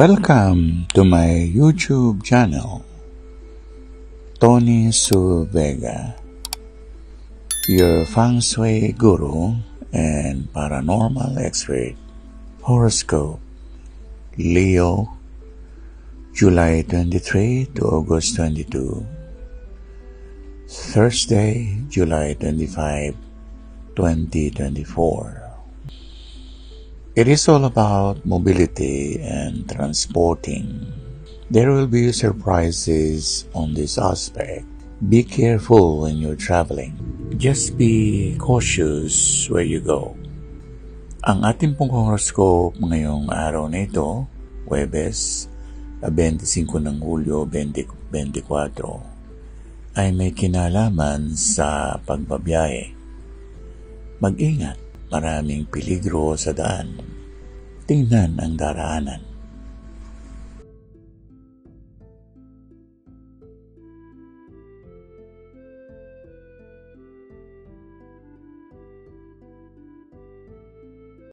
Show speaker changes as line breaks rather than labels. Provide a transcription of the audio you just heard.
Welcome to my YouTube channel, Tony Sulvega, your feng shui guru and paranormal expert. Horoscope, Leo, July 23 to August 22. Thursday, July 25, 2024. It is all about mobility and transporting. There will be surprises on this aspect. Be careful when you're traveling. Just be cautious where you go. Ang ating pong horoscope ngayong araw na ito, Huwebes, 25 ng Hulyo 2024, ay may kinalaman sa pagbabiyahe. Mag-ingat, maraming peligro sa daan. Tingnan ang daraanan.